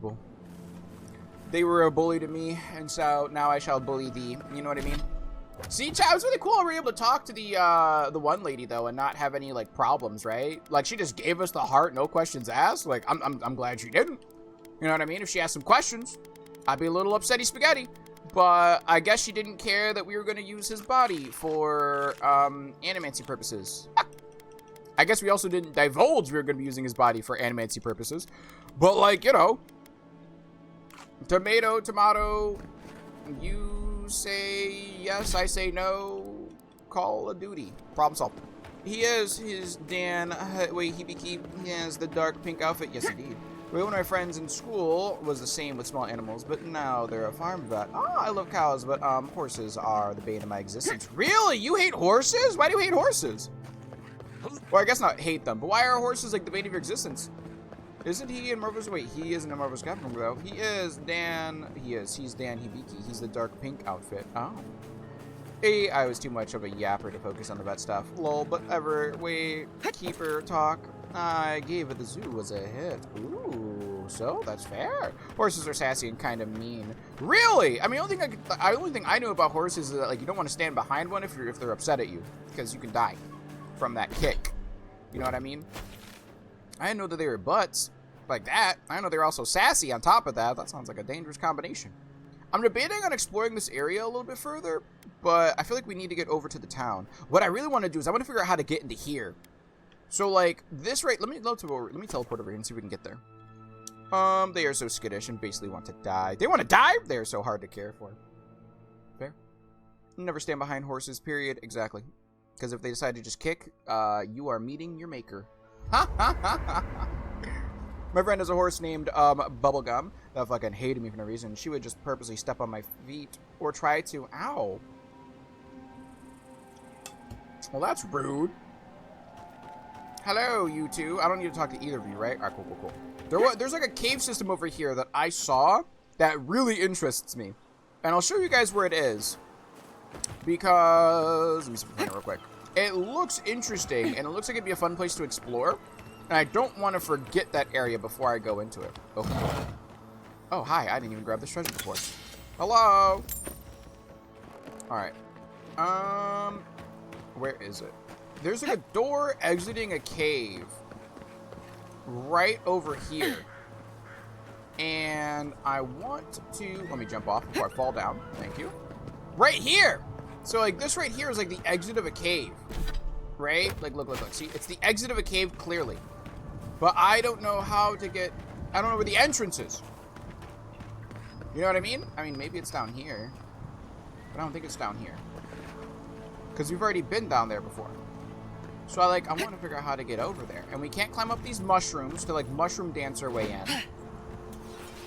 people. They were a bully to me, and so now I shall bully thee. You know what I mean? See, chat, it was really cool. We were able to talk to the one lady though, and not have any like problems, right? Like she just gave us the heart, no questions asked. Like I'm glad she didn't. You know what I mean? If she asked some questions, I'd be a little upsetty spaghetti. But I guess she didn't care that we were going to use his body for animancy purposes. I guess we also didn't divulge we were going to be using his body for animancy purposes. But like, you know, tomato, tomato, you say yes, I say no, Call of Duty. Problem solved. He's Dan, wait, he has the dark pink outfit. Yes, indeed. One of my friends in school was the same with small animals, but now they're a farm vet. Oh, I love cows, but horses are the bane of my existence. Really? You hate horses? Why do you hate horses? Well, I guess not hate them, but why are horses like the bane of your existence? Isn't he in Marvel's? Wait, he isn't in Marvel's Captain though. He is Dan. He's Dan Hibiki. He's the dark pink outfit. Oh. Hey, I was too much of a yapper to focus on the vet stuff. Lol, but keeper talk I gave at the zoo was a hit. Ooh, so that's fair. Horses are sassy and kind of mean. Really? I mean, the only thing I know about horses is that like you don't want to stand behind one if they're upset at you, because you can die from that kick. You know what I mean? I didn't know that they were butts like that. I know they're also sassy on top of that. That sounds like a dangerous combination. I'm debating on exploring this area a little bit further, but I feel like we need to get over to the town. What I really want to do is I want to figure out how to get into here. So like this right, let me teleport over here and see if we can get there. They are so skittish and basically want to die. They want to die? They are so hard to care for. Fair. Never stand behind horses, period. Exactly. Because if they decide to just kick, you are meeting your maker. Ha ha ha ha. My friend has a horse named Bubblegum that fucking hated me for no reason. She would just purposely step on my feet or try to. Ow. Well, that's rude. Hello, you two. I don't need to talk to either of you, right? All right, cool. There's like a cave system over here that I saw that really interests me. And I'll show you guys where it is. Because, let me see if I can find it real quick. It looks interesting, and it looks like it'd be a fun place to explore. And I don't want to forget that area before I go into it. Oh, hi. I didn't even grab this treasure before. Hello. All right. Where is it? There's like a door exiting a cave right over here. And I want to... Let me jump off before I fall down. Thank you. Right here. So, like, this right here is like the exit of a cave. Right? Like, look. See, it's the exit of a cave, clearly. But I don't know how to get... I don't know where the entrance is. You know what I mean? I mean, maybe it's down here. But I don't think it's down here. Because we've already been down there before. So, I want to figure out how to get over there. And we can't climb up these mushrooms to, like, mushroom dance our way in.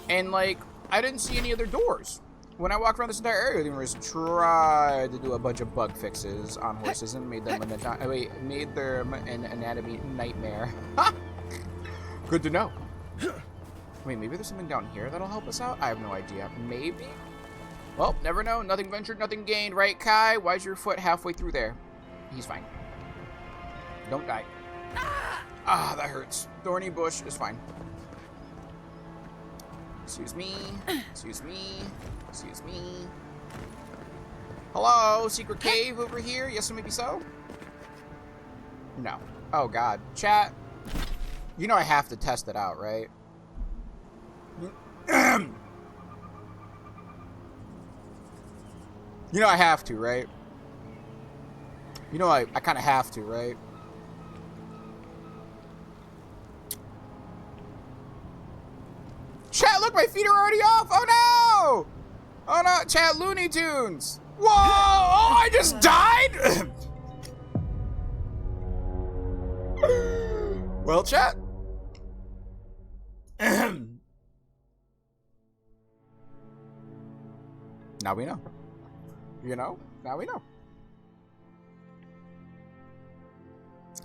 And, like, I didn't see any other doors. When I walked around this entire area, the owners tried to do a bunch of bug fixes on horses and made them an anatomy nightmare. Good to know. Wait, maybe there's something down here that'll help us out? I have no idea. Maybe? Well, never know. Nothing ventured, nothing gained, right, Kai? Why's your foot halfway through there? He's fine. Don't die. Ah, that hurts. Thorny bush is fine. Excuse me. Excuse me. Excuse me. Hello? Secret cave over here? Yes, maybe so? No. Oh, God. Chat. You know I have to test it out, right? You know I have to, right? You know I kind of have to, right? Chat, look, my feet are already off. Oh, no. Oh, no. Chat, Looney Tunes. Whoa. Oh, I just died. Well, chat. Now we know. You know? Now we know.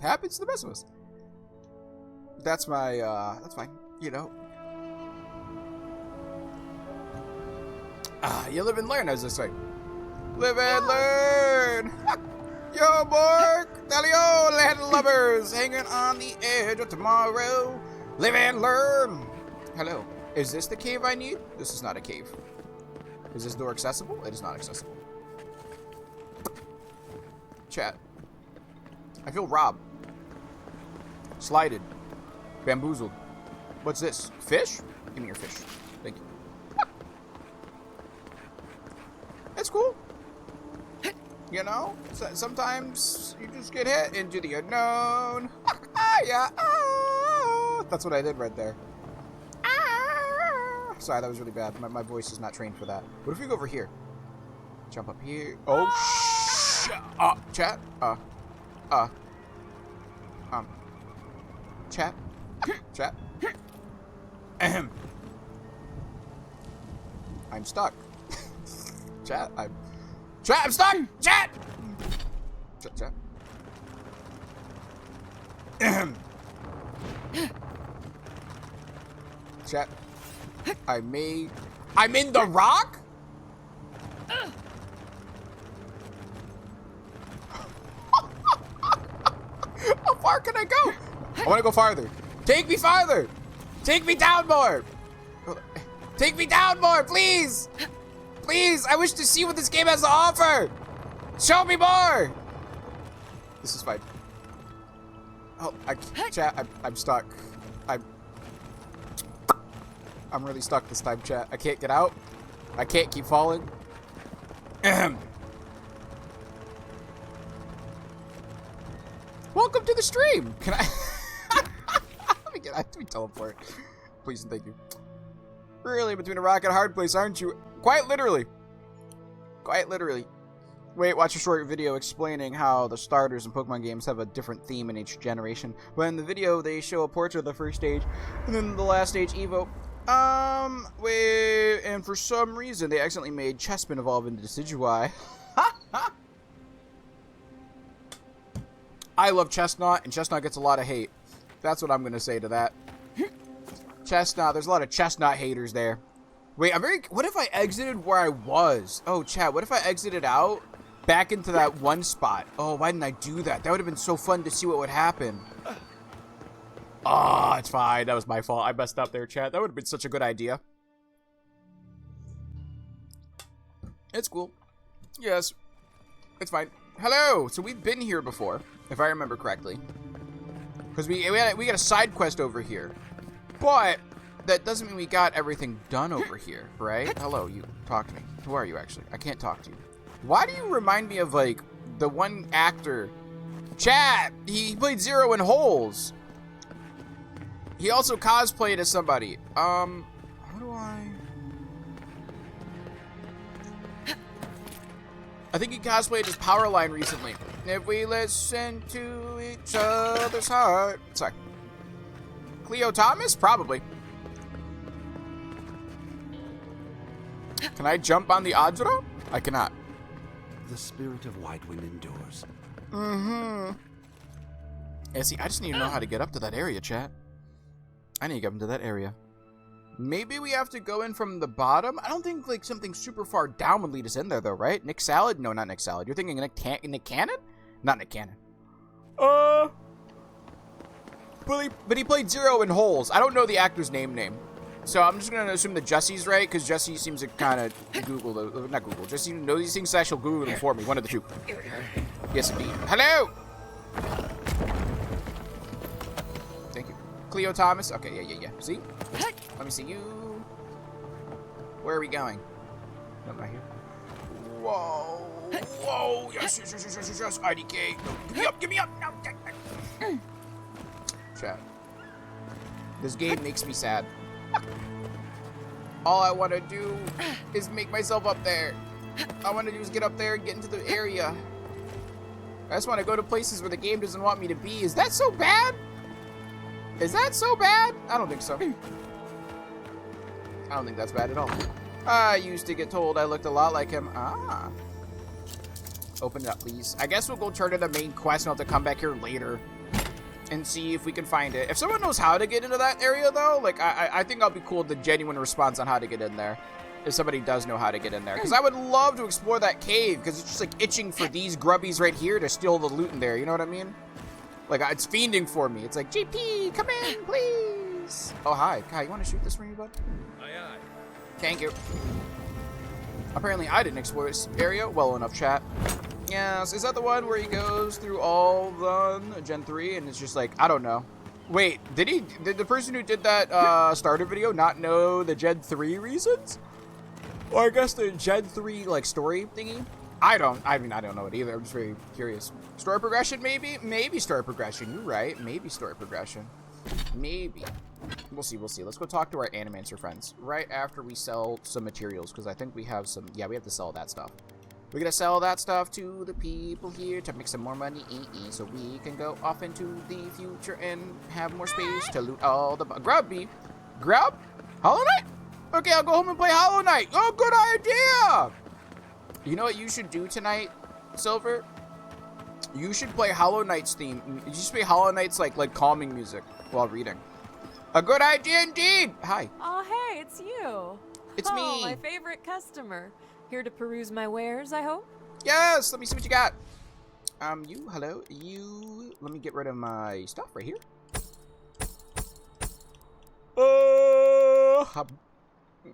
Happens to the best of us. That's my, that's fine. You know. You live and learn, as they say. Live and learn! Yo, Bork! Dalio, land lubbers, hanging on the edge of tomorrow. Live and learn! Hello. Is this the cave I need? This is not a cave. Is this door accessible? It is not accessible. Chat. I feel robbed. Slided. Bamboozled. What's this? Fish? Give me your fish. Thank you. That's cool. You know? Sometimes you just get hit into the unknown. Yeah. That's what I did right there. Sorry, that was really bad. My voice is not trained for that. What if we go over here? Jump up here. Oh, chat. Chat. Chat. Ahem. I'm stuck. Chat, I'm stuck! Chat! Chat. Ahem. Chat. I'm in the rock? How far can I go? I want to go farther. Take me farther. Take me down more. Take me down more, please. Please, I wish to see what this game has to offer. Show me more. This is fine. Oh, chat, I'm stuck. I'm really stuck this time, chat. I can't get out. I can't keep falling. Welcome to the stream. Can I? Let me teleport. Please and thank you. Really, between a rock and a hard place, aren't you? Quite literally. Quite literally. Wait, watch a short video explaining how the starters in Pokemon games have a different theme in each generation. But in the video, they show a portrait of the first stage, and then the last stage, Evo. Wait, and for some reason, they accidentally made Chespin evolve into Decidueye. I love Chestnut, and Chestnut gets a lot of hate. That's what I'm going to say to that. Chestnut, there's a lot of Chestnut haters there. Wait, what if I exited where I was? Oh, chat, what if I exited out back into that one spot? Oh, why didn't I do that? That would have been so fun to see what would happen. Oh, it's fine. That was my fault. I messed up there, chat. That would have been such a good idea. It's cool. Yes. It's fine. Hello! So we've been here before, if I remember correctly. Because we got a side quest over here. But that doesn't mean we got everything done over here, right? Hello, you. Talk to me. Who are you, actually? I can't talk to you. Why do you remind me of, like, the one actor? Chat! He played Zero in Holes. He also cosplayed as somebody. How do I... I think he cosplayed as Powerline recently. If we listen to each other's heart... Sorry. Cleo Thomas? Probably. Can I jump on the Adra? I cannot. The spirit of Whitewind endures. Mm-hmm. Yeah, see, I just need to know how to get up to that area, chat. I need to get into that area. Maybe we have to go in from the bottom? I don't think, like, something super far down would lead us in there, though, right? Nick Salad? No, not Nick Salad. You're thinking Nick Cannon? Not Nick Cannon. But he played Zero in Holes. I don't know the actor's name. So I'm just going to assume that Jesse's right, because Jesse seems to kind of Google, not Google, Jesse knows these things, so she'll Google them for me. One of the two. Yes, indeed. Hello! Thank you. Cleo Thomas? Okay, yeah. See? Let me see you. Where are we going? No, not here. Whoa. Yes. IDK. Give me up. No. Chat. This game makes me sad. All I want to do is make myself up there. All I want to do is get up there and get into the area. I just want to go to places where the game doesn't want me to be. Is that so bad? Is that so bad? I don't think so. I don't think that's bad at all. I used to get told I looked a lot like him. Ah. Open it up, please. I guess we'll go turn in the main quest and I'll have to come back here later and see if we can find it. If someone knows how to get into that area, though, like, I think I'll be cool with the genuine response on how to get in there. If somebody does know how to get in there. Because I would love to explore that cave, because it's just, like, itching for these grubbies right here to steal the loot in there. You know what I mean? Like, it's fiending for me. It's like, GP, come in, please. is... Oh, hi. Kai, you want to shoot this for me, bud? Aye, aye. Thank you. Apparently, I didn't explore this area well enough, chat. Yes, is that the one where he goes through all the Gen 3 and it's just like, I don't know. Wait, did the person who did that starter video not know the Gen 3 reasons? Or I guess the Gen 3 like story thingy? I don't know it either. I'm just very curious. Story progression, maybe? Maybe story progression. You're right. Maybe story progression. Maybe. We'll see. Let's go talk to our Animancer friends right after we sell some materials, because I think we have some... Yeah, we have to sell that stuff. We're going to sell that stuff to the people here to make some more money, so we can go off into the future and have more space to loot all the... Grub? Hollow Knight? Okay, I'll go home and play Hollow Knight. Oh, good idea! You know what you should do tonight, Silver? You should play Hollow Knight's theme. You should play Hollow Knight's like calming music while reading. A good idea indeed. Hi. Oh, hey, it's you. It's me. My favorite customer. Here to peruse my wares, I hope? Yes, let me see what you got. Hello. Let me get rid of my stuff right here.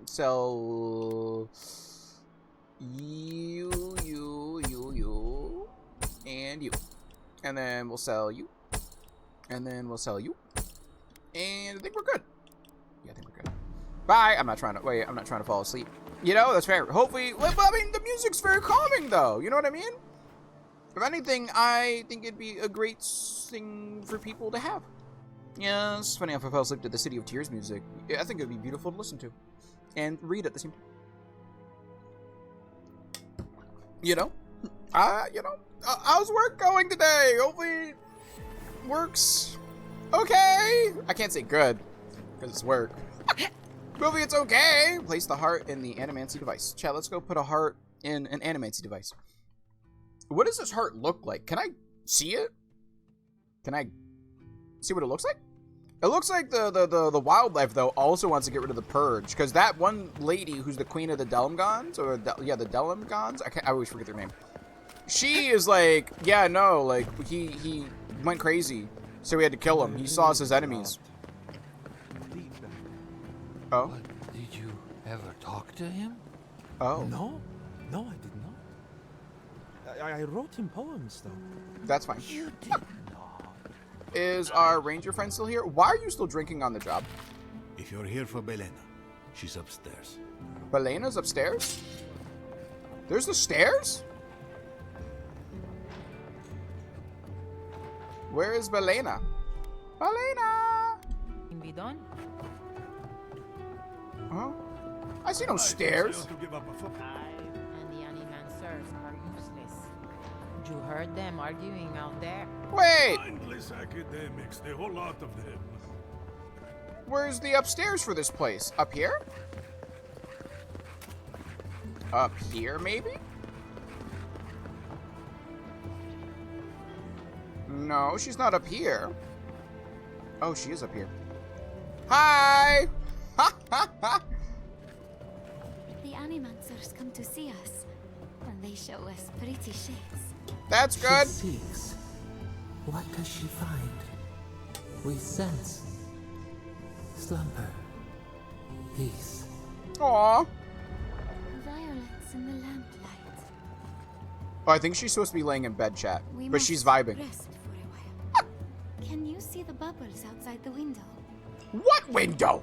Sell you, and you. And then we'll sell you. And then we'll sell you. And I think we're good. Yeah, I think we're good. Bye. I'm not trying to fall asleep. You know, that's fair. Hopefully, well, I mean, the music's very calming, though. You know what I mean? If anything, I think it'd be a great thing for people to have. Yeah, it's funny if I fell asleep to the City of Tears music. I think it'd be beautiful to listen to. And read at the same time. You know? How's work going today? Hopefully, works okay. I can't say good, because it's work. Hopefully it's okay. Place the heart in the animancy device. Chat, let's go put a heart in an animancy device. What does this heart look like? Can I see it? Can I see what it looks like? It looks like the wildlife, though, also wants to get rid of the purge. Because that one lady who's the queen of the Delimgons, or the Delimgons? I always forget their name. She is like, yeah, no, like, he went crazy. So we had to kill him. He saw us as enemies. Oh? But did you ever talk to him? Oh. No, I did not. I wrote him poems, though. That's fine. You did not. Is our ranger friend still here? Why are you still drinking on the job? If you're here for Belena, she's upstairs. Belena's upstairs? There's the stairs? Where is Belena? Belena! Can be done. Huh? I see no stairs. And the animancers are useless. You heard them arguing out there? Wait! Mindless academics, the whole lot of them. Where's the upstairs for this place? Up here? Up here, maybe? No, she's not up here. Oh, she is up here. Hi! Ha ha ha! The animancers come to see us, and they show us pretty shapes. That's good. She seeks. What does she find? We sense slumber, peace. Aww. Violets in the lamplight. Oh, I think she's supposed to be laying in bed, chat. We But must she's vibing. Rest for a while. Can you see the bubbles outside the window? What window?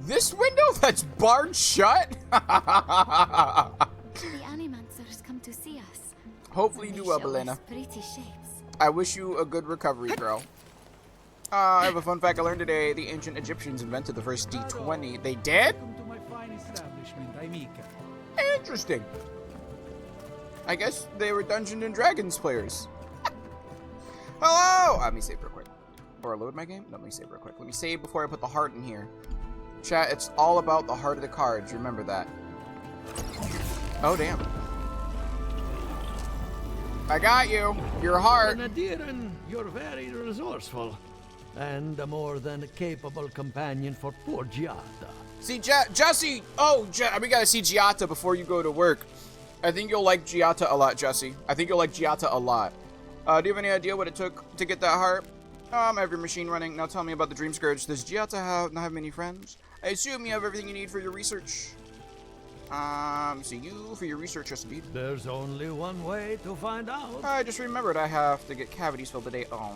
This window that's barred shut? The animancers come to see us. Hopefully you and do they well, show us Belena. pretty shapes. I wish you a good recovery, girl. I have a fun fact I learned today. The ancient Egyptians invented the first D20. They did? Welcome to my fine establishment. I'm Mika. Interesting. I guess they were Dungeons and Dragons players. Hello! Let me save real quick. Or load my game? No, let me save real quick. Let me save before I put the heart in here. Chat, it's all about the heart of the cards. Remember that. Oh, damn. I got you. Your heart. Nadiran, you're very resourceful. And a more than capable companion for poor Giada. See, Jesse. Oh, we gotta see Giata before you go to work. I think you'll like Giata a lot, Jesse. I think you'll like Giata a lot. Do you have any idea what it took to get that heart? Every machine running. Now tell me about the Dream Scourge. Does Giata not have many friends? I assume you have everything you need for your research. So you, for your research, yes indeed. There's only one way to find out. I just remembered I have to get cavities filled today. Oh,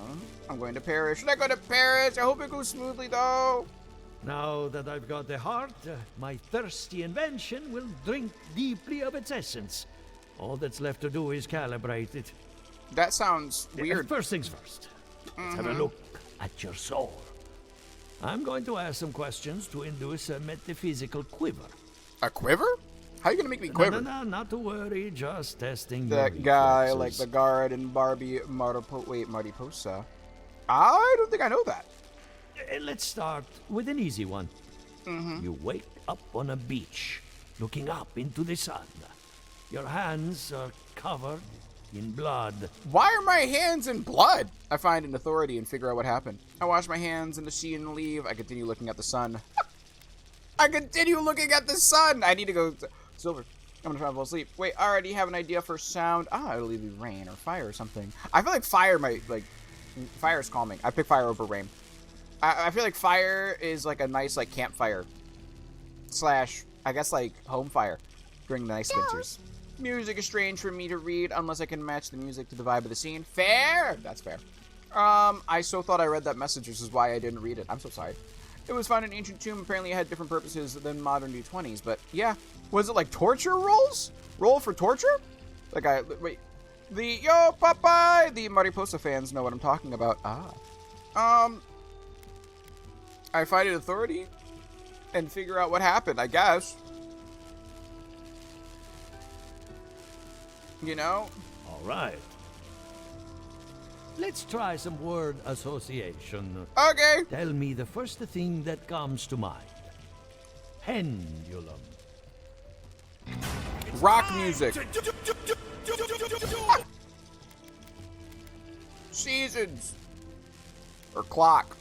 I'm going to Paris. Should I go to Paris? I hope it goes smoothly, though. Now that I've got the heart, my thirsty invention will drink deeply of its essence. All that's left to do is calibrate it. That sounds weird. First things first. Let's have a look at your soul. I'm going to ask some questions to induce a metaphysical quiver. A quiver? How are you going to make me quiver? No, not to worry, just testing That your guy, reflexes. like the guard in Barbie Mariposa. I don't think I know that. Let's start with an easy one. You wake up on a beach, looking up into the sun. Your hands are covered in blood. Why are my hands in blood? I find an authority and figure out what happened. I wash my hands in the sea and leave. I continue looking at the sun. I continue looking at the sun. I need to go. Silver. I'm gonna try to fall asleep. Wait, I already have an idea for sound. It'll either be rain or fire or something. I feel like fire might, fire is calming. I pick fire over rain. I feel like fire is like a nice, campfire. / I guess, home fire during the nice winters. Music is strange for me to read unless I can match the music to the vibe of the scene. Fair! That's fair. I so thought I read that message, which is why I didn't read it. I'm so sorry. It was found in an ancient tomb. Apparently it had different purposes than modern D20s, but yeah. Was it like torture rolls? Roll for torture? Wait. Yo, Popeye! The Mariposa fans know what I'm talking about. I find an authority and figure out what happened, I guess. You know? All right. Let's try some word association. Okay. Tell me the first thing that comes to mind. Pendulum. Rock music. Seasons. Or clock.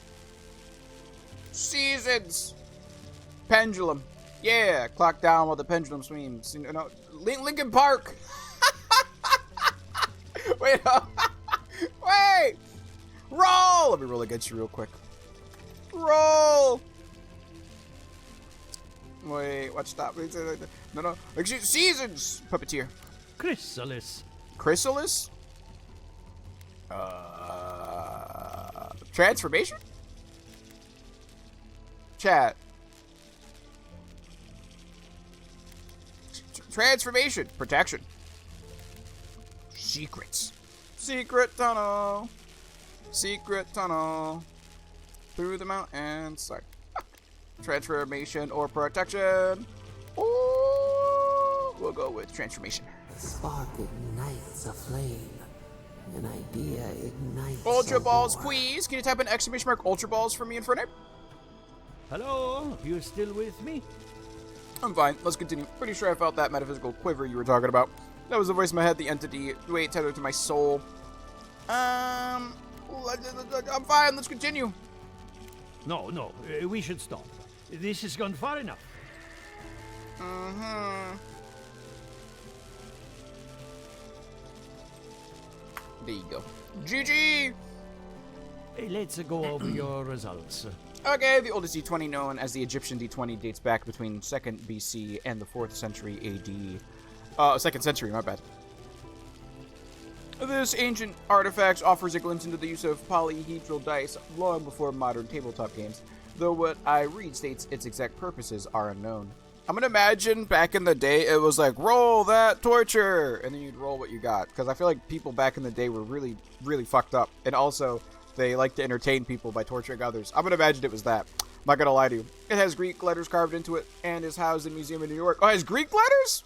Seasons. Pendulum. Yeah, clock down while the pendulum swings. You know, Lincoln Park. Wait. Wait. Roll. Let me roll against you real quick. Roll. Wait, watch stop. No. Seasons. Puppeteer. Chrysalis. Chrysalis? Transformation? Chat. Transformation. Protection. Secrets. Secret tunnel. Secret tunnel. Through the mountains. Sorry. Transformation or protection. Ooh, we'll go with transformation. The spark ignites a flame. An idea ignites Ultra a balls, war. please. Can you type in exclamation mark ultra balls for me, Infernape? Hello? You still with me? I'm fine. Let's continue. Pretty sure I felt that metaphysical quiver you were talking about. That was the voice in my head, the entity. Wait, tethered to my soul. I'm fine. Let's continue. No, we should stop. This has gone far enough. There you go. GG! Hey, let's go over your results. Okay, the oldest D20 known as the Egyptian D20 dates back between 2nd BC and the 4th century AD. 2nd century, my bad. This ancient artifact offers a glimpse into the use of polyhedral dice long before modern tabletop games, though what I read states its exact purposes are unknown. I'm gonna imagine back in the day it was like, roll that torture, and then you'd roll what you got, because I feel like people back in the day were really, really fucked up, and also they like to entertain people by torturing others. I'm gonna imagine it was that. I'm not gonna lie to you. It has Greek letters carved into it, and is housed in a museum in New York. Oh, it has Greek letters?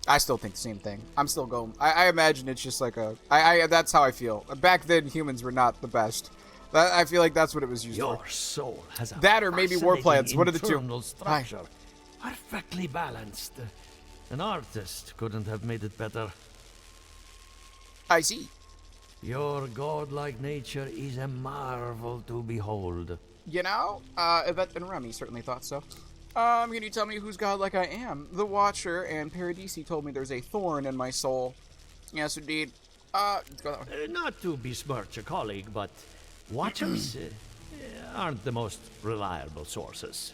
I still think the same thing. I'm still going. I imagine it's just like a. That's how I feel. Back then, humans were not the best. I feel like that's what it was used for. Your soul has a That or maybe war plans. One of the two. internal structure. Perfectly balanced. An artist couldn't have made it better. I see. Your godlike nature is a marvel to behold. You know, Yvette and Remy certainly thought so. Can you tell me whose godlike I am? The Watcher and Paradisi told me there's a thorn in my soul. Yes, indeed. Let's go that way. Not to besmirch a colleague, but Watchers aren't the most reliable sources.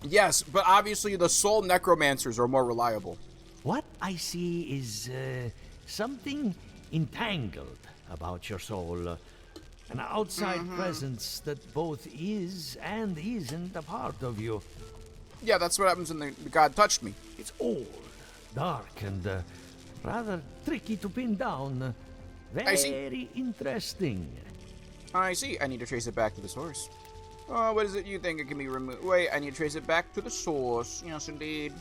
Yes, but obviously the soul necromancers are more reliable. What I see is something entangled about your soul. An outside presence that both is and isn't a part of you. Yeah, that's what happens when the god touched me. It's old, dark, and rather tricky to pin down. I see. Very interesting. I see. I need to trace it back to the source. Oh, what is it you think it can be removed? Wait, I need to trace it back to the source. Yes, indeed.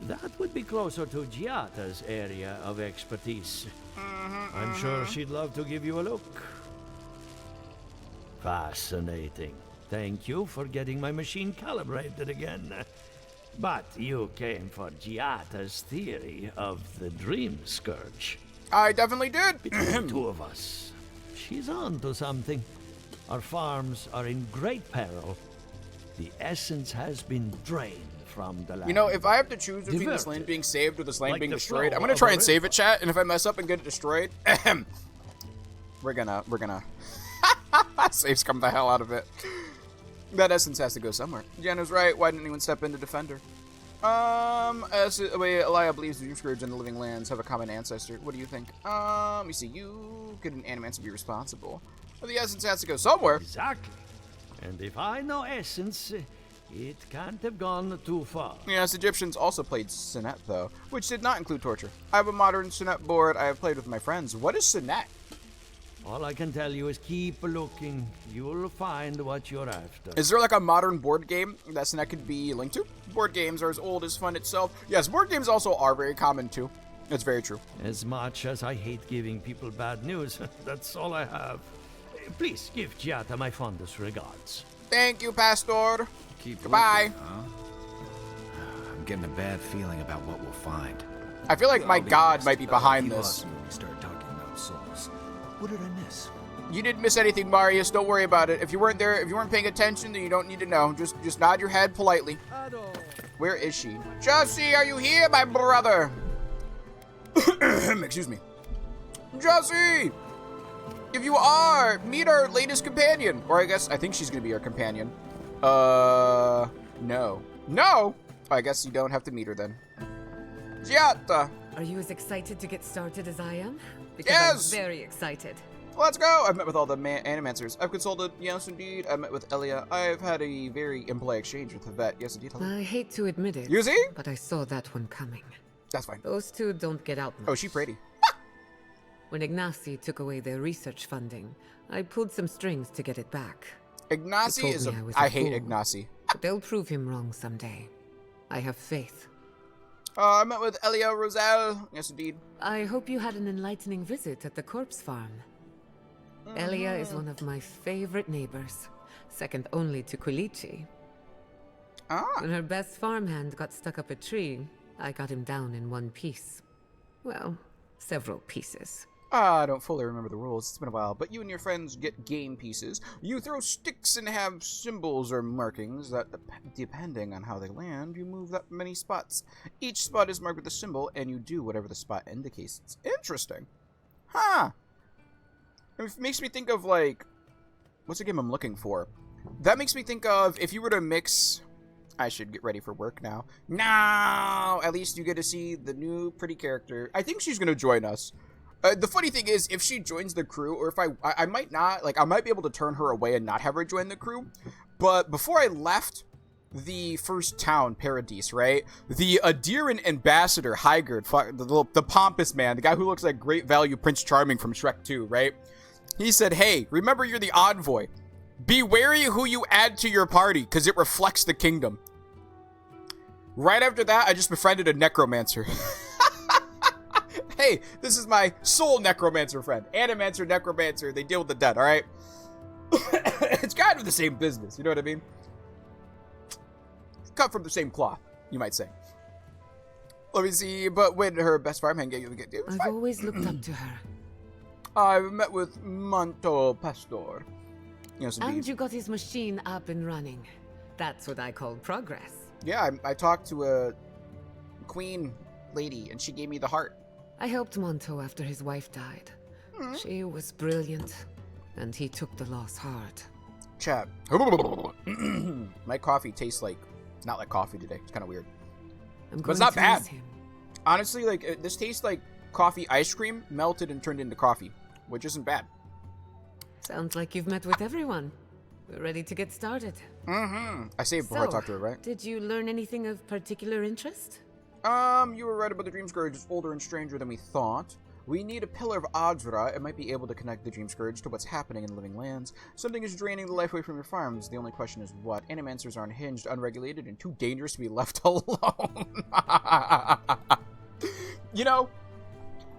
That would be closer to Giata's area of expertise. I'm sure she'd love to give you a look. Fascinating. Thank you for getting my machine calibrated again. But you came for Giata's theory of the Dream Scourge. I definitely did. Between the two of us, she's on to something. Our farms are in great peril. The essence has been drained from the land. You know, if I have to choose between this land being saved or this land Like being the destroyed, flow I'm gonna of try a and save it, river. chat. And if I mess up and get it destroyed, we're gonna saves come the hell out of it. That essence has to go somewhere. Jenna's right. Why didn't anyone step in to defend her? Elia believes the Dream Scourge and the living lands have a common ancestor. What do you think? Let me see. You could an animancer be responsible? Well, the essence has to go somewhere. Exactly. And if I know essence, it can't have gone too far. Yes, Egyptians also played Sonnet, though, which did not include torture. I have a modern Sonnet board I have played with my friends. What is Sonnet? All I can tell you is keep looking. You'll find what you're after. Is there like a modern board game that Sonnet could be linked to? Board games are as old as fun itself. Yes, board games also are very common, too. It's very true. As much as I hate giving people bad news, that's all I have. Please give Giata my fondest regards. Thank you, Pastor. Keep Goodbye. looking, huh? I'm getting a bad feeling about what we'll find. I feel like my I'll be god honest, might be behind he this. lost me when we started talking about souls. What did I miss? You didn't miss anything, Marius. Don't worry about it. If you weren't there, if you weren't paying attention, then you don't need to know. Just nod your head politely. Where is she? Jesse, are you here, my brother? Excuse me. Jesse! If you are, meet our latest companion. Or I think she's gonna be our companion. No. No? I guess you don't have to meet her then. Giata! Are you as excited to get started as I am? Because Yes! I'm very excited. Let's go! I've met with all the animancers. I've consulted, yes indeed. I met with Elia. I've had a very impolite exchange with the vet. Yes indeed. I hate to admit it. You see? But I saw that one coming. That's fine. Those two don't get out much. Oh, she pretty. When Ignacy took away their research funding, I pulled some strings to get it back. Ignacy He told is me I was I a hate fool. Ignacy. But they'll prove him wrong someday. I have faith. I met with Elia Roselle. Yes indeed. I hope you had an enlightening visit at the corpse farm. Elia is one of my favorite neighbors, second only to Quilici. When her best farmhand got stuck up a tree, I got him down in one piece. Well, several pieces. I don't fully remember the rules. It's been a while. But you and your friends get game pieces. You throw sticks and have symbols or markings that, depending on how they land, you move that many spots. Each spot is marked with a symbol, and you do whatever the spot indicates. It's interesting. Huh. It makes me think of, like... What's the game I'm looking for? That makes me think of if you were to mix... I should get ready for work now. No! At least you get to see the new pretty character. I think she's going to join us. The funny thing is, if she joins the crew, or if I might not, like, I might be able to turn her away and not have her join the crew. But before I left the first town, Paradise, right? The Adiran ambassador, Hygard, the pompous man, the guy who looks like great value Prince Charming from Shrek 2, right? He said, hey, remember you're the envoy. Be wary who you add to your party, because it reflects the kingdom. Right after that, I just befriended a necromancer. Hey, this is my soul necromancer friend. Animancer, necromancer, they deal with the dead, alright? It's kind of the same business, you know what I mean? Cut from the same cloth, you might say. Let me see, but when her best farmhand gave you the gift, I've always looked up to her. I've met with Manto Pastor. Yes, indeed. And you got his machine up and running. That's what I call progress. Yeah, I talked to a queen lady, and she gave me the heart. I helped Monto after his wife died. She was brilliant, and he took the loss hard. Chat. My coffee tastes like, not like coffee today. It's kind of weird. But it's not bad. Honestly, like, this tastes like coffee ice cream melted and turned into coffee, which isn't bad. Sounds like you've met with everyone. We're ready to get started. I saved before I talked to her, right? Did you learn anything of particular interest? You were right about the Dream Scourge. It's older and stranger than we thought. We need a pillar of Adra. It might be able to connect the Dream Scourge to what's happening in the living lands. Something is draining the life away from your farms. The only question is what? Animancers are unhinged, unregulated, and too dangerous to be left alone. You know,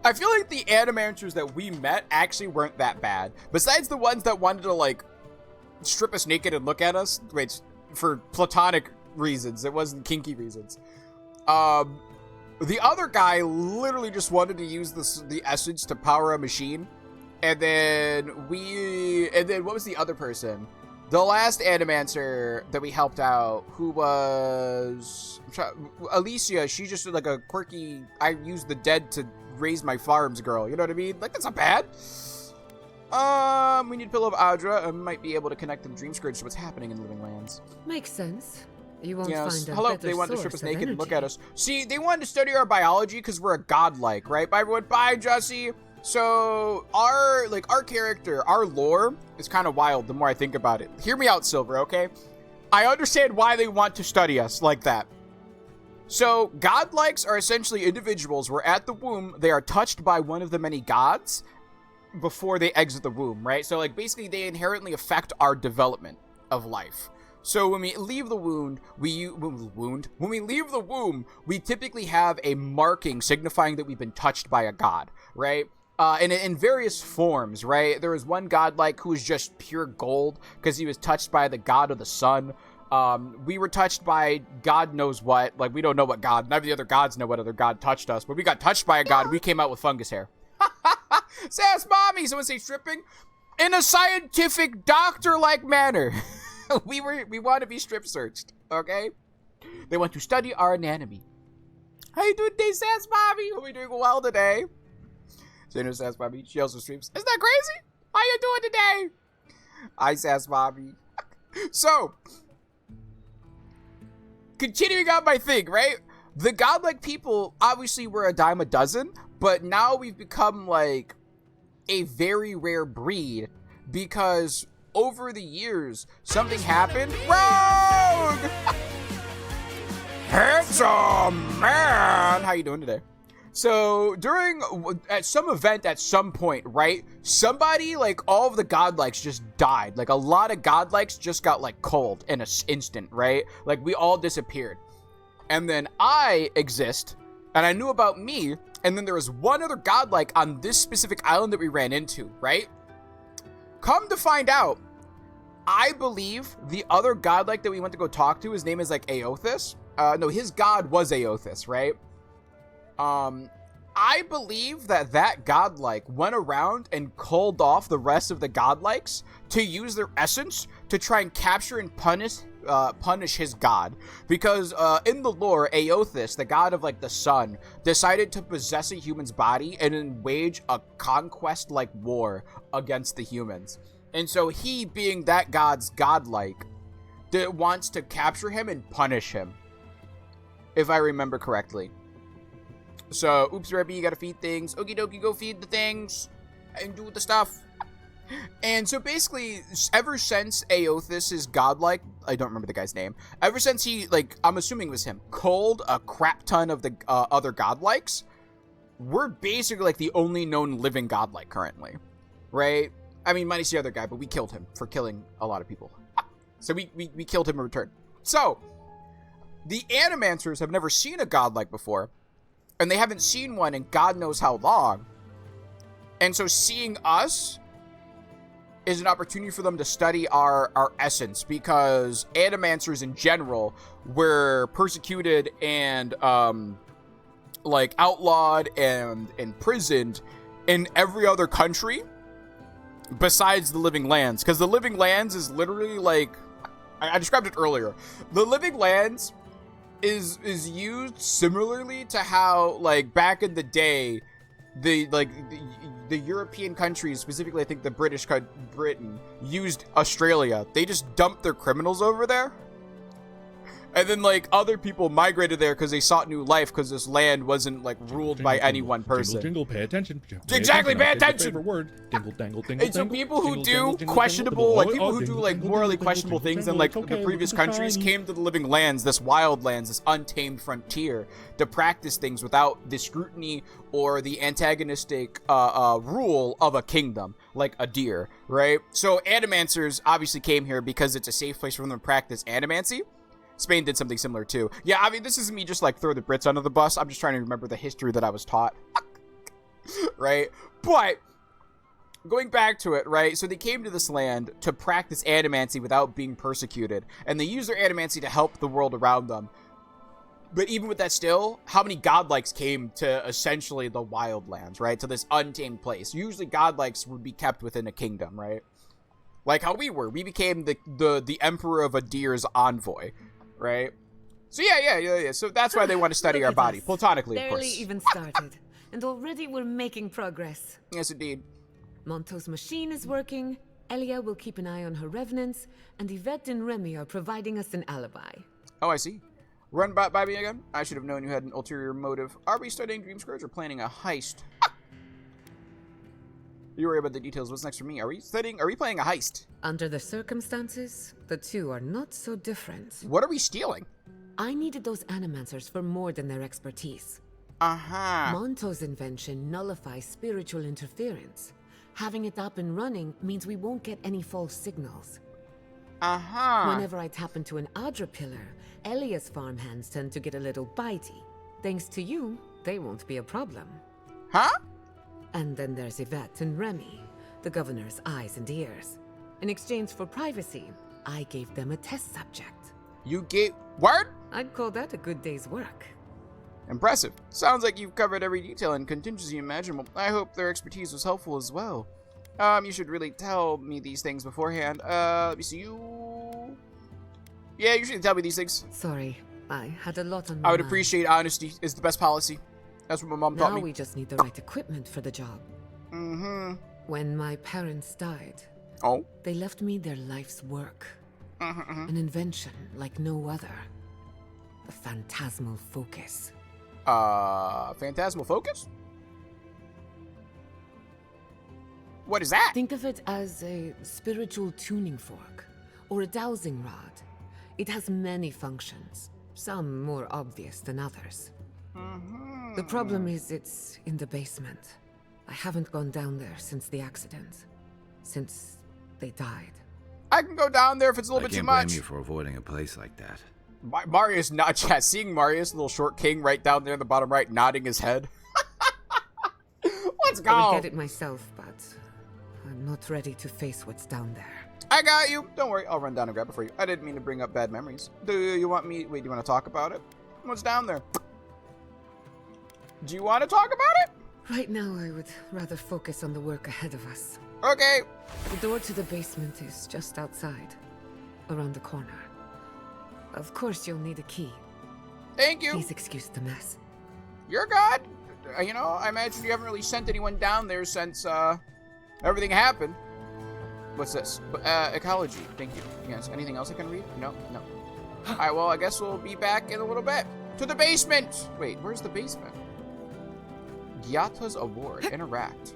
I feel like the Animancers that we met actually weren't that bad. Besides the ones that wanted to, like, strip us naked and look at us. Wait, for platonic reasons. It wasn't kinky reasons. The other guy literally just wanted to use the essence to power a machine. And then what was the other person? The last Animancer that we helped out, who was Alicia, she just did like a quirky, I used the dead to raise my farms girl. You know what I mean? Like, that's not bad. We need a Pillow of Adra and might be able to connect the Dream Scourge to what's happening in the living lands. Makes sense. You won't Yes. find a Hello, better they wanted to strip source us of naked and look at energy. us. See, they wanted to study our biology because we're a godlike, right? Bye, everyone. Bye, Jesse. So, our character, our lore is kind of wild the more I think about it. Hear me out, Silver, okay? I understand why they want to study us like that. So, godlikes are essentially individuals where at the womb, they are touched by one of the many gods before they exit the womb, right? So, like, basically, they inherently affect our development of life. So when we leave the when we leave the womb, we typically have a marking signifying that we've been touched by a god, right? And in various forms, right? There was one godlike who was just pure gold because he was touched by the god of the sun. We were touched by God knows what. Like, we don't know what god. None of the other gods know what other god touched us. But we got touched by a god. We came out with fungus hair. Sass mommy. Someone say stripping? In a scientific doctor-like manner. We want to be strip searched, okay? They want to study our anatomy. How you doing today, Sass Bobby? Hope you're doing well today. So, Sass Bobby, she also streams. Isn't that crazy? How you doing today? Hi, Sass Bobby. So, continuing on my thing, right? The godlike people, obviously, were a dime a dozen, but now we've become, like, a very rare breed because over the years, something happened. Rogue! Handsome man! How you doing today? So, at some event at some point, right? Somebody, like, all of the godlikes just died. Like, a lot of godlikes just got, like, cold in an instant, right? Like, we all disappeared. And then I exist, and I knew about me, and then there was one other godlike on this specific island that we ran into, right? Come to find out, I believe the other godlike that we went to go talk to, his name is like Aothis. No, his god was Aothis, right? I believe that godlike went around and called off the rest of the godlikes to use their essence to try and capture and punish his god. Because in the lore, Aothis, the god of like the sun, decided to possess a human's body and then wage a conquest-like war against the humans. And so he, being that god's godlike, wants to capture him and punish him. If I remember correctly. So, oops, Rebby, you gotta feed things. Okie dokie, go feed the things. And do the stuff. And so basically, ever since Aothis is godlike, I don't remember the guy's name. Ever since he, like, I'm assuming it was him, culled a crap ton of the other godlikes, we're basically like the only known living godlike currently. Right? I mean, minus the other guy, but we killed him for killing a lot of people. So we killed him in return. So, the Animancers have never seen a godlike before, and they haven't seen one in God knows how long. And so seeing us is an opportunity for them to study our essence, because Animancers in general were persecuted and, like, outlawed and imprisoned in every other country besides the Living Lands, because the Living Lands is literally like, I described it earlier. The Living Lands is used similarly to how, like, back in the day, the European countries, specifically I think the Britain, used Australia. They just dumped their criminals over there. And then, like, other people migrated there because they sought new life because this land wasn't, like, ruled by any one person. Jingle, pay attention. Exactly, pay attention! Favorite word. Dingle, dangle, dingle, And so people who do questionable, like, people who do, like, morally questionable things in, like, the previous countries came to the living lands, this wild lands, this untamed frontier, to practice things without the scrutiny or the antagonistic rule of a kingdom, like a deer, right? So Animancers obviously came here because it's a safe place for them to practice animancy. Spain did something similar too. Yeah, I mean, this isn't me just like throw the Brits under the bus. I'm just trying to remember the history that I was taught. Right? But going back to it, right? So they came to this land to practice animancy without being persecuted. And they used their animancy to help the world around them. But even with that still, how many godlikes came to essentially the wildlands, right? To this untamed place. Usually godlikes would be kept within a kingdom, right? Like how we were. We became the emperor of a deer's envoy. Right? So yeah. So that's why they want to study our body. Platonically, of course. Barely even started. And already we're making progress. Yes, indeed. Monto's machine is working. Elia will keep an eye on her revenants. And Yvette and Remy are providing us an alibi. Oh, I see. Run by me again? I should have known you had an ulterior motive. Are we studying Dream Scourge or planning a heist? You worry about the details. What's next for me? Are we planning a heist? Under the circumstances, the two are not so different. What are we stealing? I needed those animancers for more than their expertise. Uh-huh. Monto's invention nullifies spiritual interference. Having it up and running means we won't get any false signals. Uh-huh. Whenever I tap into an Adra pillar, Elia's farmhands tend to get a little bitey. Thanks to you, they won't be a problem. Huh? And then there's Yvette and Remy, the governor's eyes and ears. In exchange for privacy, I gave them a test subject. You gave... Word? I'd call that a good day's work. Impressive. Sounds like you've covered every detail and contingency imaginable. I hope their expertise was helpful as well. You should really tell me these things beforehand. Let me see you... Yeah, you should tell me these things. Sorry, I had a lot on my I would mind. appreciate honesty is the best policy. That's what my mom taught me. Now we just need the right equipment for the job. Mm-hmm. When my parents died, they left me their life's work. An invention like no other. The phantasmal focus. Phantasmal focus? What is that? Think of it as a spiritual tuning fork, or a dowsing rod. It has many functions, some more obvious than others. The problem is it's in the basement. I haven't gone down there since the accident. Since they died. I can go down there if it's a little bit too much. I can't blame you for avoiding a place like that. Marius not chat. Seeing Marius, little short king, right down there in the bottom right, nodding his head. Let's go. I would get it myself, but I'm not ready to face what's down there. I got you. Don't worry. I'll run down and grab it for you. I didn't mean to bring up bad memories. Do you want me... Wait, do you want to talk about it? What's down there? Do you want to talk about it? Right now, I would rather focus on the work ahead of us. Okay. The door to the basement is just outside. Around the corner. Of course, you'll need a key. Thank you. Please excuse the mess. You're good. You know, I imagine you haven't really sent anyone down there since, everything happened. What's this? Ecology. Thank you. Yes. Anything else I can read? No. Alright, well, I guess we'll be back in a little bit. To the basement! Wait, where's the basement? Gyata's Award. Interact.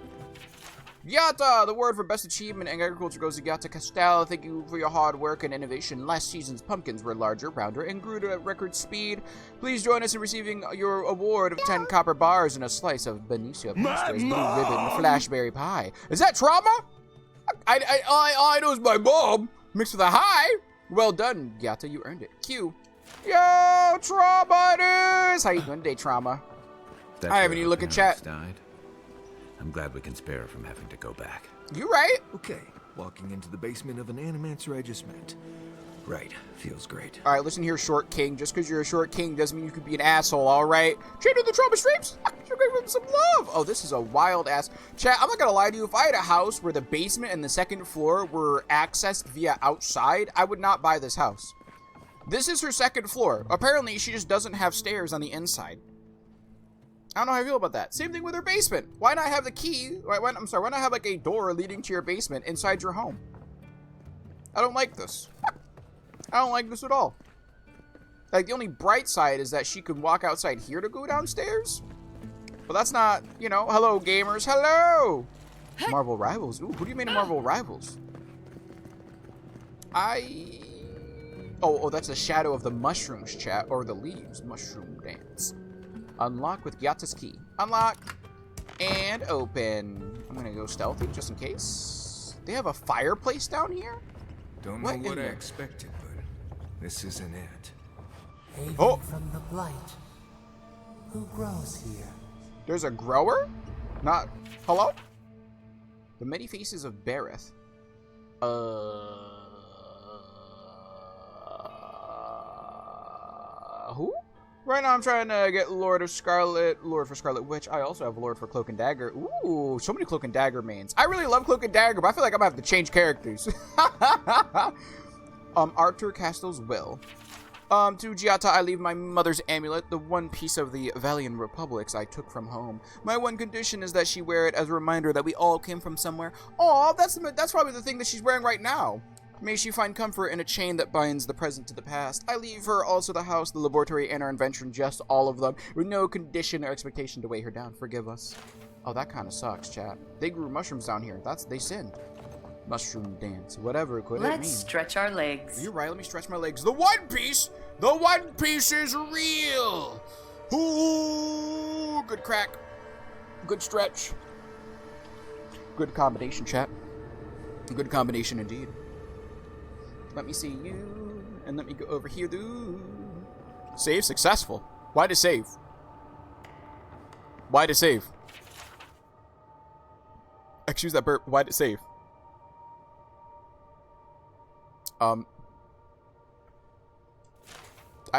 Gyata! The award for best achievement in agriculture goes to Gyata Castel. Thank you for your hard work and innovation. Last season's pumpkins were larger, rounder, and grew at record speed. Please join us in receiving your award of 10 copper bars and a slice of Benicio Pasteur's blue ribbon flashberry pie. Is that trauma? All I know is my mom. Mixed with a high. Well done, Gyata. You earned it. Q. Yo, Trauma news! How you doing today, Trauma? I haven't even looked at chat. Died. I'm glad we can spare her from having to go back. You right? Okay, walking into the basement of an animancer I just met. Right, feels great. All right, listen here, Short King. Just because you're a Short King doesn't mean you could be an asshole, all right? Check out the Trauma streams. You're giving them some love. Oh, this is a wild ass. Chat, I'm not going to lie to you. If I had a house where the basement and the second floor were accessed via outside, I would not buy this house. This is her second floor. Apparently, she just doesn't have stairs on the inside. I don't know how I feel about that. Same thing with her basement. Why not have the key? I'm sorry, why not have like a door leading to your basement inside your home? I don't like this. I don't like this at all. Like, the only bright side is that she could walk outside here to go downstairs. But that's not, you know, hello gamers, hello! Marvel Rivals. Ooh, who do you mean in Marvel Rivals? Oh, that's the shadow of the mushrooms, chat. Or the leaves. Mushroom dance. Unlock with Gyata's key. Unlock. And open. I'm gonna go stealthy just in case. They have a fireplace down here? Don't know what I expected, but this isn't it. Haven from the blight. Who grows here? There's a grower? Not... Hello? The many faces of Bareth. Who? Right now I'm trying to get Lord for Scarlet Witch. I also have Lord for Cloak and Dagger. Ooh, so many Cloak and Dagger mains. I really love Cloak and Dagger, but I feel like I'm gonna have to change characters. Arthur Castle's will. To Giata, I leave my mother's amulet, the one piece of the Valiant Republics I took from home. My one condition is that she wear it as a reminder that we all came from somewhere. Aw, that's probably the thing that she's wearing right now. May she find comfort in a chain that binds the present to the past. I leave her also the house, the laboratory, and our invention, just all of them, with no condition or expectation to weigh her down. Forgive us. Oh, that kind of sucks, chat. They grew mushrooms down here. They sinned. Mushroom dance. Whatever could it mean? Let's stretch our legs. You're right, let me stretch my legs. The One Piece! The One Piece is real! Ooh, good crack. Good stretch. Good combination, chat. Good combination indeed. Let me see you, and let me go over here, dude. Save successful. Why to save? Why to save? Excuse that burp. Why to save? I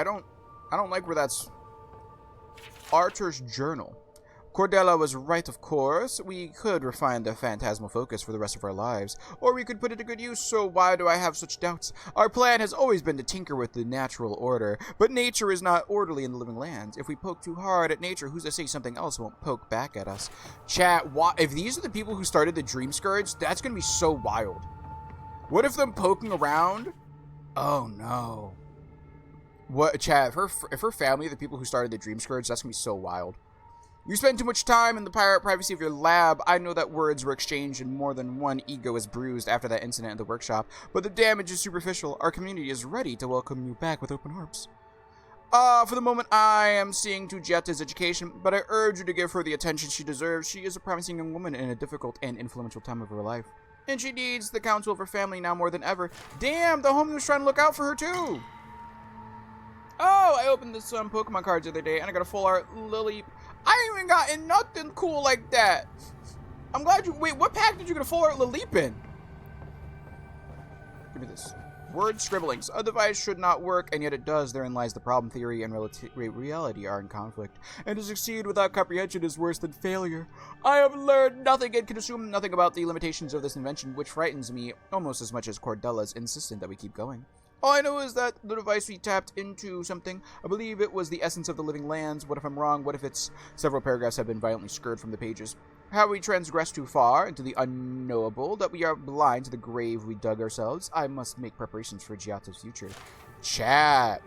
don't like where that's... Arthur's journal. Cordella was right, of course. We could refine the phantasmal focus for the rest of our lives, or we could put it to good use, so why do I have such doubts? Our plan has always been to tinker with the natural order, but nature is not orderly in the living lands. If we poke too hard at nature, who's to say something else won't poke back at us? Chat, if these are the people who started the Dream Scourge, that's gonna be so wild. What if them poking around? Oh no. What, chat, if her family are the people who started the Dream Scourge, that's gonna be so wild. You spend too much time in the pirate privacy of your lab. I know that words were exchanged and more than one ego is bruised after that incident at the workshop, but the damage is superficial. Our community is ready to welcome you back with open arms. For the moment, I am seeing to Giata's education, but I urge you to give her the attention she deserves. She is a promising young woman in a difficult and influential time of her life, and she needs the counsel of her family now more than ever. Damn, the homie was trying to look out for her too. Oh, I opened this Pokemon cards the other day, and I got a full art Lily. I ain't even gotten nothing cool like that. I'm glad you... Wait, what pack did you get a full art Laleep in? Give me this. Word scribblings. A device should not work, and yet it does. Therein lies the problem. Theory and reality are in conflict. And to succeed without comprehension is worse than failure. I have learned nothing and can assume nothing about the limitations of this invention, which frightens me almost as much as Cordella's insistent that we keep going. All I know is that the device we tapped into something. I believe it was the essence of the living lands. What if I'm wrong? What if its several paragraphs have been violently scurred from the pages? Have we transgressed too far into the unknowable, that we are blind to the grave we dug ourselves? I must make preparations for Giata's future. Chat.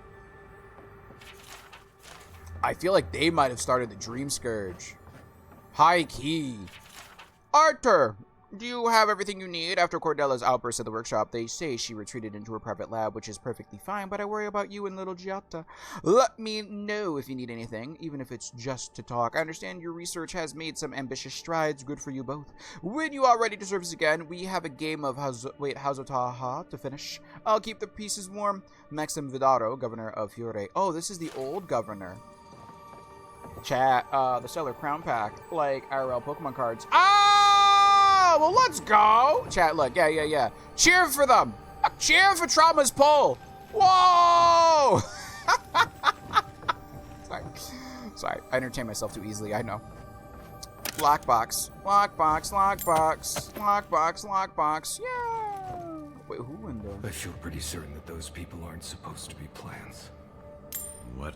I feel like they might have started the Dream Scourge. High key. Arthur! Do you have everything you need? After Cordella's outburst at the workshop, they say she retreated into her private lab, which is perfectly fine, but I worry about you and little Giata. Let me know if you need anything, even if it's just to talk. I understand your research has made some ambitious strides. Good for you both. When you are ready to service again, we have a game of Hazotaha to finish. I'll keep the pieces warm. Maxim Vidaro, governor of Fiore. Oh, this is the old governor. Chat, the Stellar Crown Pack, like IRL Pokemon cards. Ah! Well, let's go. Chat, look, yeah. Cheer for them. Cheer for Trauma's pull. Whoa! Sorry, I entertain myself too easily, I know. Lockbox. Yeah. Wait, who in the... I feel pretty certain that those people aren't supposed to be plants. What?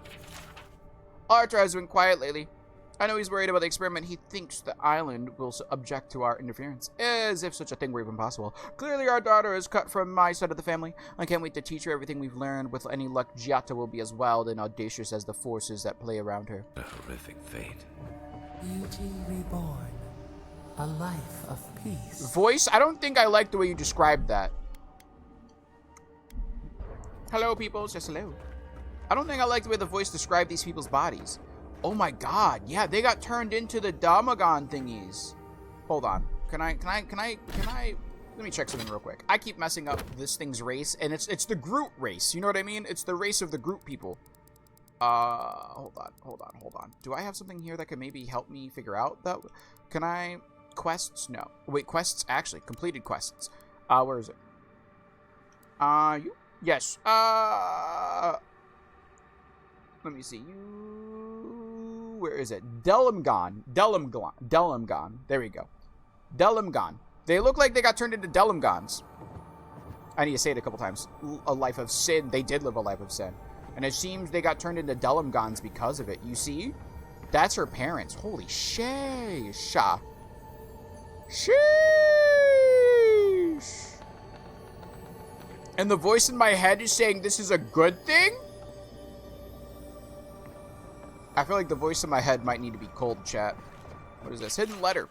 Arthur has been quiet lately. I know he's worried about the experiment. He thinks the island will object to our interference, as if such a thing were even possible. Clearly, our daughter is cut from my side of the family. I can't wait to teach her everything we've learned. With any luck, Giatta will be as wild and audacious as the forces that play around her. A horrific fate. Beauty reborn. A life of peace. Voice? I don't think I like the way you described that. Hello, people. Just hello. I don't think I like the way the voice described these people's bodies. Oh my god, yeah, they got turned into the Damagon thingies. Hold on. Can I let me check something real quick. I keep messing up this thing's race, and it's the Groot race. You know what I mean? It's the race of the Groot people. Hold on. Do I have something here that can maybe help me figure out that? Can I quests? No. Wait, quests actually. Completed quests. Where is it? You? Yes. Let me see. Where is it? Delimgon. There we go. Delimgon. They look like they got turned into Delimgons. I need to say it a couple times. A life of sin. They did live a life of sin. And it seems they got turned into Delimgons because of it. You see? That's her parents. Holy sheesh. Sheesh. And the voice in my head is saying this is a good thing? I feel like the voice in my head might need to be cold, chat. What is this? Hidden letter.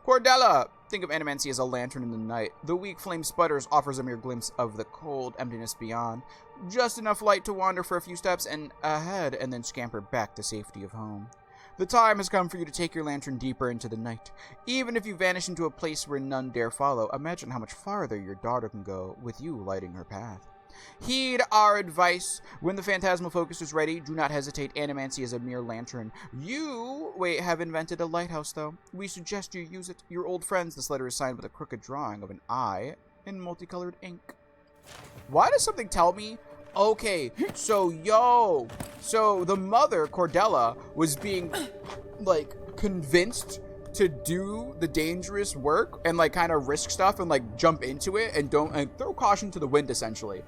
Cordella! Think of animancy as a lantern in the night. The weak flame sputters, offers a mere glimpse of the cold emptiness beyond. Just enough light to wander for a few steps and ahead, and then scamper back to safety of home. The time has come for you to take your lantern deeper into the night. Even if you vanish into a place where none dare follow, imagine how much farther your daughter can go with you lighting her path. Heed our advice. When the phantasmal focus is ready, do not hesitate. Animancy is a mere lantern. You, have invented a lighthouse, though. We suggest you use it. Your old friends, this letter is signed with a crooked drawing of an eye in multicolored ink. Why does something tell me? Okay, so the mother, Cordella, was being, convinced to do the dangerous work and kind of risk stuff and jump into it and throw caution to the wind, essentially,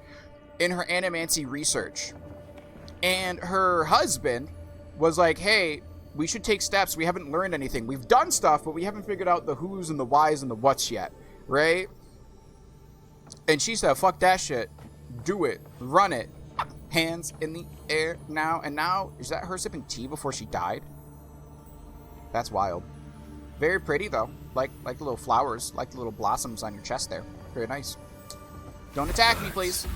in her animancy research. And her husband was like, hey, we should take steps. We haven't learned anything. We've done stuff, but we haven't figured out the who's and the whys and the what's yet, right? And she said, fuck that shit. Do it. Run it. Hands in the air now. And now, is that her sipping tea before she died? That's wild. Very pretty, though. Like the little flowers, like the little blossoms on your chest there. Very nice. Don't attack me, please.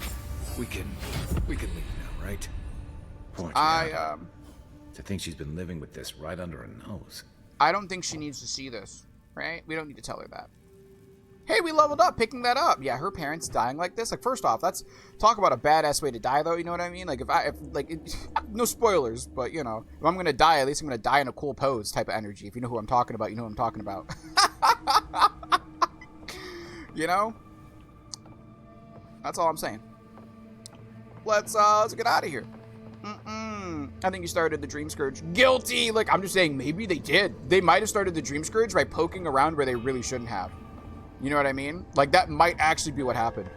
We can leave now, right? Poor To think she's been living with this right under her nose. I don't think she needs to see this, right? We don't need to tell her that. Hey, we leveled up, picking that up. Yeah, her parents dying like this. First off, that's talk about a badass way to die, though. You know what I mean? No spoilers, but if I'm gonna die, at least I'm gonna die in a cool pose type of energy. If you know who I'm talking about, you know who I'm talking about. That's all I'm saying. Let's get out of here. I think you started the Dream Scourge. Guilty. I'm just saying, maybe they did. They might have started the Dream Scourge by poking around where they really shouldn't have. You know what I mean? That might actually be what happened.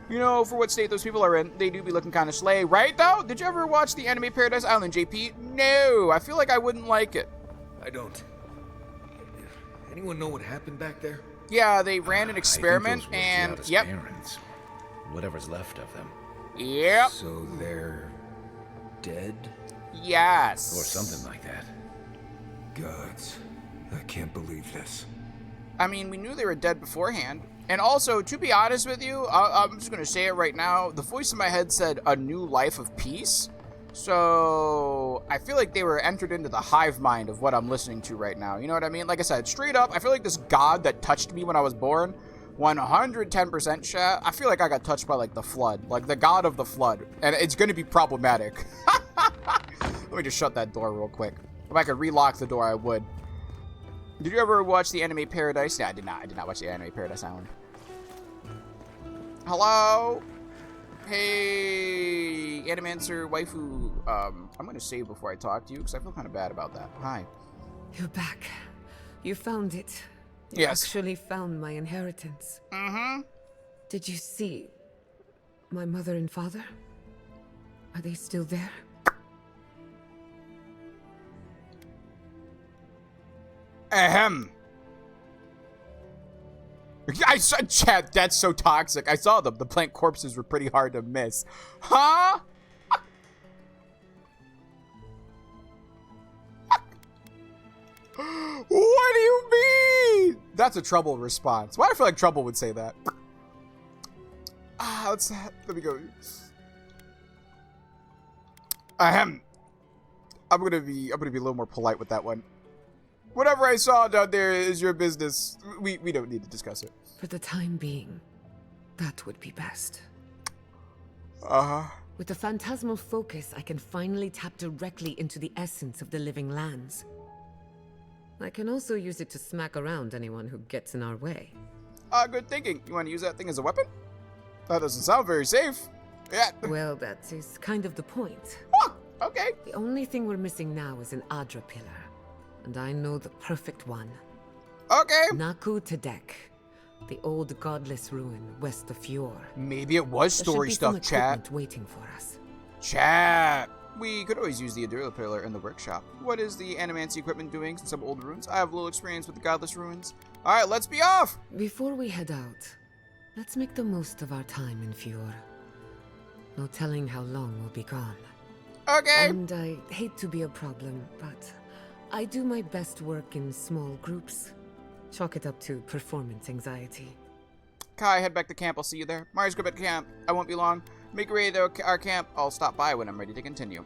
For what state those people are in, they do be looking kind of slay, right, though? Did you ever watch the anime Paradise Island, JP? No, I feel like I wouldn't like it. I don't. Anyone know what happened back there? Yeah, they ran an experiment, and yep. Parents, whatever's left of them. Yep. So they're dead? Yes. Or something like that. Gods, I can't believe this. I mean, we knew they were dead beforehand. And also, to be honest with you, I'm just going to say it right now. The voice in my head said a new life of peace. So I feel like they were entered into the hive mind of what I'm listening to right now. You know what I mean? Like I said, straight up, I feel like this god that touched me when I was born, 110% chat, I feel like I got touched by the flood. The god of the flood. And it's going to be problematic. Let me just shut that door real quick. If I could relock the door, I would. Did you ever watch the anime Paradise? Yeah, I did not. I did not watch the anime Paradise Island. Hello? Hey, Animancer waifu. I'm going to save before I talk to you because I feel kind of bad about that. Hi. You're back. You found it. You Yes. actually found my inheritance. Mm-hmm. Did you see my mother and father? Are they still there? Ahem. I saw chat. That's so toxic. I saw them. The plant corpses were pretty hard to miss. Huh? What do you mean? That's a Trouble response. Why do I feel like Trouble would say that? Let me go. Ahem. I'm gonna be a little more polite with that one. Whatever I saw down there is your business. We don't need to discuss it. For the time being, that would be best. Uh-huh. With the phantasmal focus, I can finally tap directly into the essence of the living lands. I can also use it to smack around anyone who gets in our way. Good thinking. You want to use that thing as a weapon? That doesn't sound very safe. Yeah. Well, that is kind of the point. Oh, okay. The only thing we're missing now is an Adra pillar. And I know the perfect one. Okay. Naku Tedek, the old godless ruin west of Fjord. Maybe it was story stuff, chat. Waiting for us. Chat. We could always use the Adura pillar in the workshop. What is the animancy equipment doing in some old ruins? I have little experience with the godless ruins. All right, let's be off. Before we head out, let's make the most of our time in Fjord. No telling how long we'll be gone. Okay. And I hate to be a problem, but I do my best work in small groups. Chalk it up to performance anxiety. Kai, head back to camp. I'll see you there. Marius, go back to camp. I won't be long. Make ready to our camp. I'll stop by when I'm ready to continue.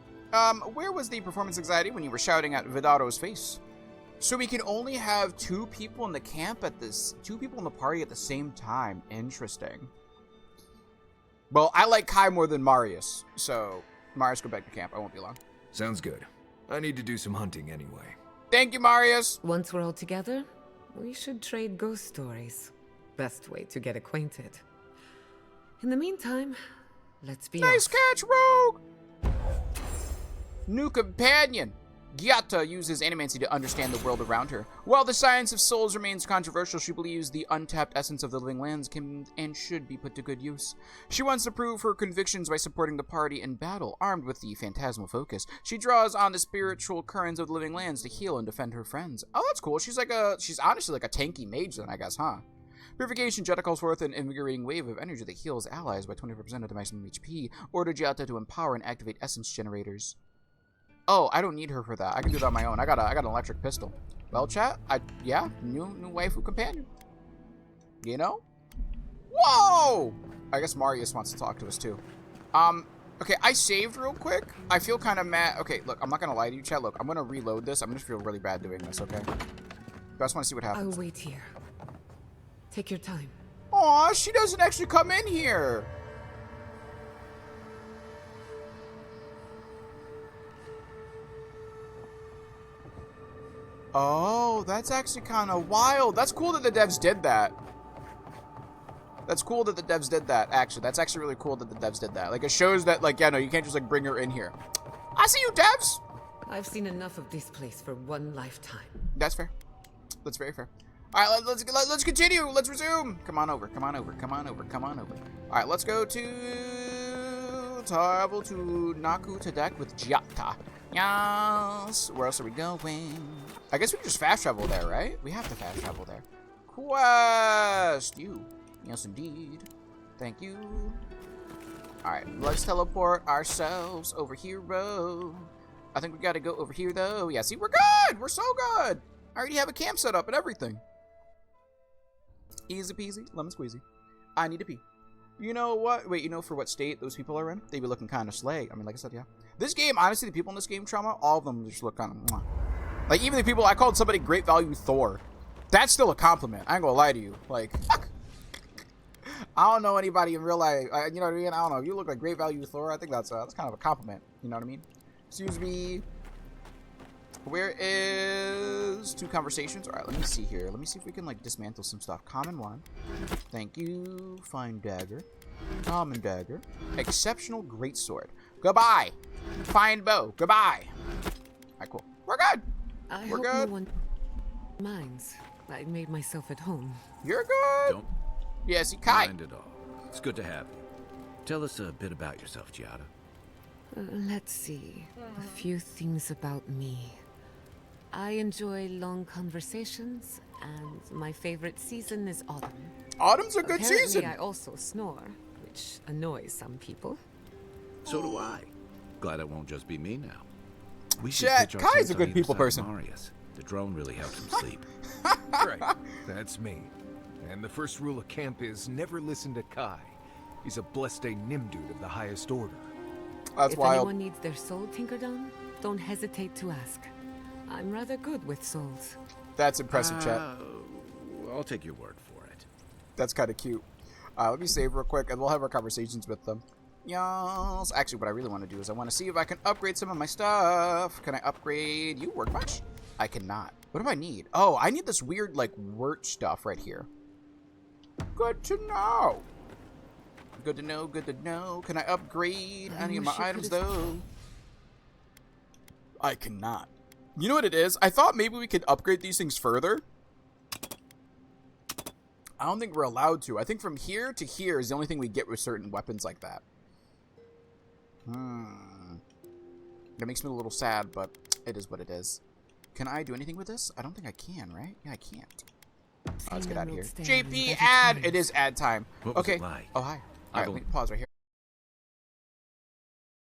Where was the performance anxiety when you were shouting at Vidaro's face? So we can only have 2 people in the camp at this... 2 people in the party at the same time. Interesting. Well, I like Kai more than Marius. So, Marius, go back to camp. I won't be long. Sounds good. I need to do some hunting anyway. Thank you, Marius. Once we're all together, we should trade ghost stories. Best way to get acquainted. In the meantime, let's be Nice off. catch, Rogue! New companion. Gyata uses animancy to understand the world around her. While the science of souls remains controversial, she believes the untapped essence of the living lands can and should be put to good use. She wants to prove her convictions by supporting the party in battle. Armed with the phantasmal focus, she draws on the spiritual currents of the living lands to heal and defend her friends. Oh, that's cool. She's honestly like a tanky mage then, I guess, huh? Purification. Gyata calls forth an invigorating wave of energy that heals allies by 24% of the maximum HP. Order Gyata to empower and activate essence generators. Oh, I don't need her for that. I can do that on my own. I got an electric pistol. Well, chat, new waifu companion. You know? Whoa! I guess Marius wants to talk to us too. Okay, I saved real quick. I feel kind of mad. Okay, look, I'm not gonna lie to you, chat. Look, I'm gonna reload this. I'm gonna feel really bad doing this, okay? I just want to see what happens. I'll wait here. Take your time. Aw, she doesn't actually come in here. Oh, that's actually kind of wild. That's cool that the devs did that. That's cool that the devs did that, actually. That's actually really cool that the devs did that. Like, it shows that, like, yeah, no, you can't just, like, bring her in here. I see you, devs! I've seen enough of this place for one lifetime. That's fair. That's very fair. All right, let's continue. Let's resume. Come on over. Come on over. Come on over. Come on over. All right, let's go to travel to Naku Tedek with Gyata. Yes. Where else are we going? I guess we can just fast travel there, right? We have to fast travel there. Quest you. Yes, indeed. Thank you. All right, let's teleport ourselves over here, bro. I think we got to go over here, though. Yeah, see, we're good. We're so good. I already have a camp set up and everything. Easy peasy, lemon squeezy. I need to pee. You know what? Wait, you know for what state those people are in? They be looking kind of slag. I mean, like I said, yeah. This game, honestly, the people in this game, Trauma, all of them just look kind of... Like, even the people... I called somebody Great Value Thor. That's still a compliment. I ain't gonna lie to you. Like... I don't know anybody in real life. You know what I mean? I don't know. If you look like Great Value Thor, I think that's kind of a compliment. You know what I mean? Excuse me. Where is 2 conversations? All right, let me see here. Let me see if we can, like, dismantle some stuff. Common 1. Thank you. Fine dagger. Common dagger. Exceptional greatsword. Goodbye. Fine bow. Goodbye. All right, cool. We're good. We're hope good. No one minds. I made myself at home. You're good. Don't Yeah, see, Kai. mind at all. It's good to have you. Tell us a bit about yourself, Gyata. Let's see. A few things about me. I enjoy long conversations, and my favorite season is autumn. Autumn's a good Apparently, season. I also snore, which annoys some people. So do I. Glad it won't just be me now. We Chat, Kai's a good people person. Marius. The drone really helps him sleep. Right, that's me. And the first rule of camp is never listen to Kai. He's a blessed Nimdude of the highest order. That's if wild. anyone needs their soul tinkered on, don't hesitate to ask. I'm rather good with souls. That's impressive, chat. I'll take your word for it. That's kind of cute. Let me save real quick, and we'll have our conversations with them. Yes. Actually, what I really want to do is I want to see if I can upgrade some of my stuff. Can I upgrade you, workbench? I cannot. What do I need? Oh, I need this weird, like, wort stuff right here. Good to know. Good to know, good to know. Can I upgrade any of my items, though? I cannot. You know what it is? I thought maybe we could upgrade these things further. I don't think we're allowed to. I think from here to here is the only thing we get with certain weapons like that. That makes me a little sad, but it is what it is. Can I do anything with this? I don't think I can, right? Yeah, I can't. Let's get out of here. JP, ad! It is ad time. What was Okay. it like? Oh, hi. All right, let me pause right here.